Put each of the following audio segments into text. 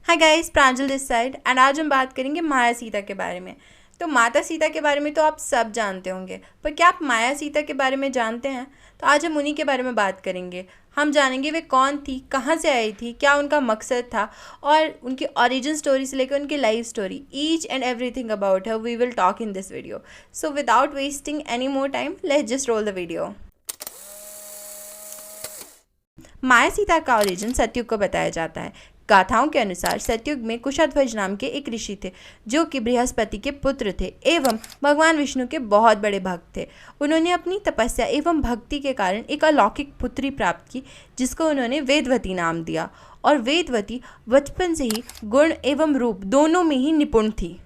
Hi guys, Pranjal this side and आज हम बात करेंगे माया सीता के बारे में। तो माता सीता के बारे में तो आप सब जानते होंगे, पर क्या आप माया सीता के बारे में जानते हैं? तो आज हम उन्हीं के बारे में बात करेंगे। हम जानेंगे वे कौन थी, कहाँ से आई थी, क्या उनका मकसद था और उनकी ओरिजिन स्टोरी से लेकर उनकी life story, each and everything about her we will talk in this video. So without wasting any more time, let's just roll the video. Maya Sita का ओरिजिन सतयुग को बताया जाता है। गाथाओं के अनुसार सतयुग में कुशाध्वज नाम के एक ऋषि थे जो कि बृहस्पति के पुत्र थे एवं भगवान विष्णु के बहुत बड़े भक्त थे। उन्होंने अपनी तपस्या एवं भक्ति के कारण एक अलौकिक पुत्री प्राप्त की जिसको उन्होंने वेदवती नाम दिया। और वेदवती बचपन से ही गुण एवं रूप दोनों में ही निपुण थी।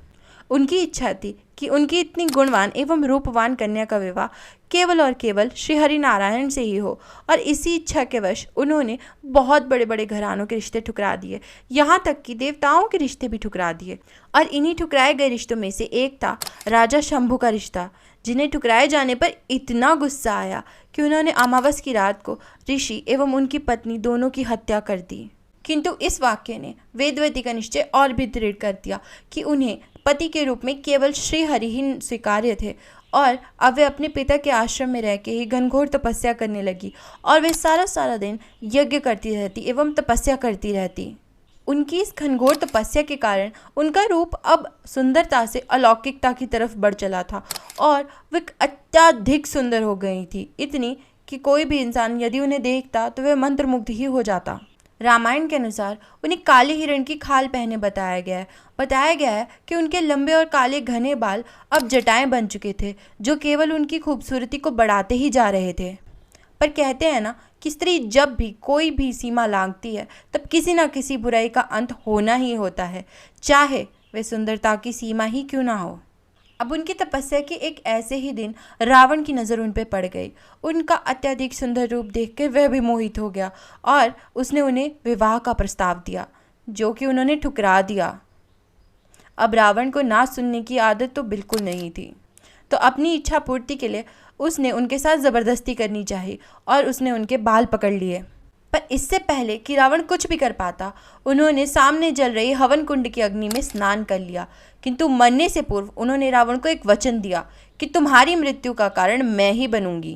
उनकी इच्छा थी कि उनकी इतनी गुणवान एवं रूपवान कन्या का विवाह केवल और केवल श्री हरि नारायण से ही हो। और इसी इच्छा के वश उन्होंने बहुत बड़े बड़े घरानों के रिश्ते ठुकरा दिए, यहाँ तक कि देवताओं के रिश्ते भी ठुकरा दिए। और इन्हीं ठुकराए गए रिश्तों में से एक था राजा शंभु का रिश्ता, जिन्हें ठुकराए जाने पर इतना गुस्सा आया कि उन्होंने अमावस की रात को ऋषि एवं उनकी पत्नी दोनों की हत्या कर दी। किंतु इस वाक्य ने वेदवती का निश्चय और भी दृढ़ कर दिया कि उन्हें पति के रूप में केवल श्री हरि ही स्वीकार्य थे। और अब वे अपने पिता के आश्रम में रह के ही घनघोर तपस्या करने लगी और वे सारा दिन यज्ञ करती रहती एवं तपस्या करती रहती। उनकी इस घनघोर तपस्या के कारण उनका रूप अब सुंदरता से अलौकिकता की तरफ बढ़ चला था और वे अत्यधिक सुंदर हो गई थी, इतनी कि कोई भी इंसान यदि उन्हें देखता तो वह मंत्रमुग्ध ही हो जाता। रामायण के अनुसार उन्हें काले हिरण की खाल पहने बताया गया है कि उनके लंबे और काले घने बाल अब जटाएं बन चुके थे जो केवल उनकी खूबसूरती को बढ़ाते ही जा रहे थे। पर कहते हैं ना कि स्त्री जब भी कोई भी सीमा लांघती है तब किसी ना किसी बुराई का अंत होना ही होता है, चाहे वे सुंदरता की सीमा ही क्यों ना हो। अब उनकी तपस्या के एक ऐसे ही दिन रावण की नज़र उन पर पड़ गई। उनका अत्यधिक सुंदर रूप देखकर वह भी मोहित हो गया और उसने उन्हें विवाह का प्रस्ताव दिया, जो कि उन्होंने ठुकरा दिया। अब रावण को ना सुनने की आदत तो बिल्कुल नहीं थी, तो अपनी इच्छा पूर्ति के लिए उसने उनके साथ ज़बरदस्ती करनी चाहिए और उसने उनके बाल पकड़ लिए। पर इससे पहले कि रावण कुछ भी कर पाता, उन्होंने सामने जल रही हवन कुंड की अग्नि में स्नान कर लिया। किंतु मरने से पूर्व उन्होंने रावण को एक वचन दिया कि तुम्हारी मृत्यु का कारण मैं ही बनूंगी।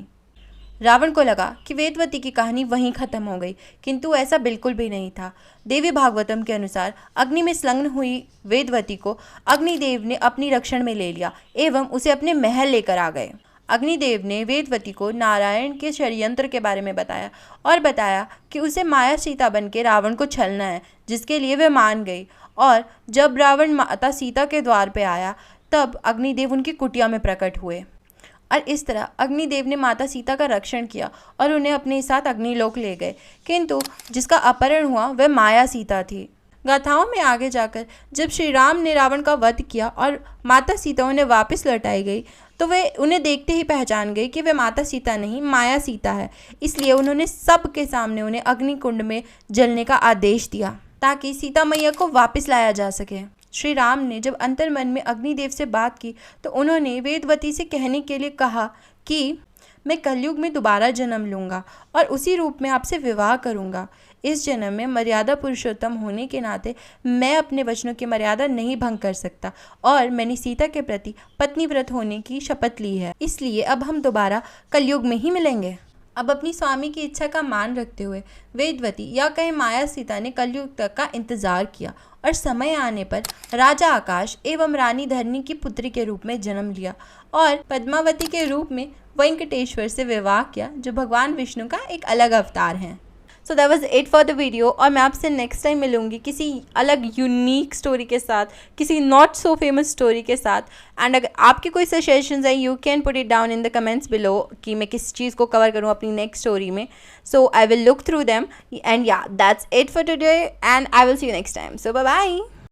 रावण को लगा कि वेदवती की कहानी वहीं खत्म हो गई, किंतु ऐसा बिल्कुल भी नहीं था। देवी भागवतम के अनुसार अग्नि में संलग्न हुई वेदवती को अग्निदेव ने अपनी रक्षण में ले लिया एवं उसे अपने महल लेकर आ गए। अग्निदेव ने वेदवती को नारायण के षड्यंत्र के बारे में बताया और बताया कि उसे माया सीता बन के रावण को छलना है, जिसके लिए वह मान गई। और जब रावण माता सीता के द्वार पे आया तब अग्निदेव उनकी कुटिया में प्रकट हुए और इस तरह अग्निदेव ने माता सीता का रक्षण किया और उन्हें अपने साथ अग्निलोक ले गए। किंतु जिसका अपहरण हुआ वह माया सीता थी। गाथाओं में आगे जाकर जब श्री राम ने रावण का वध किया और माता सीता उन्हें वापस लौटाई गई तो वे उन्हें देखते ही पहचान गई कि वे माता सीता नहीं माया सीता है। इसलिए उन्होंने सबके सामने उन्हें अग्निकुंड में जलने का आदेश दिया ताकि सीता मैया को वापस लाया जा सके। श्री राम ने जब अंतर्मन में अग्निदेव से बात की तो उन्होंने वेदवती से कहने के लिए कहा कि मैं कलयुग में दोबारा जन्म लूँगा और उसी रूप में आपसे विवाह करूँगा। इस जन्म में मर्यादा पुरुषोत्तम होने के नाते मैं अपने वचनों की मर्यादा नहीं भंग कर सकता और मैंने सीता के प्रति पत्नी व्रत होने की शपथ ली है, इसलिए अब हम दोबारा कलयुग में ही मिलेंगे। अब अपनी स्वामी की इच्छा का मान रखते हुए वेदवती या कहीं माया सीता ने कलयुग तक का इंतजार किया और समय आने पर राजा आकाश एवं रानी धरणी की पुत्री के रूप में जन्म लिया और पद्मावती के रूप में वेंकटेश्वर से विवाह किया, जो भगवान विष्णु का एक अलग अवतार है। So that was it for the video और मैं आपसे नेक्स्ट टाइम मिलूंगी किसी अलग यूनिक स्टोरी के साथ, किसी नॉट सो फेमस स्टोरी के साथ। एंड अगर आपके कोई सजेशंस हैं you can put it down in the comments below कि मैं किस चीज़ को कवर करूं अपनी नेक्स्ट स्टोरी में। So I will look through them and yeah that's it for today and I will see you next time. So bye bye.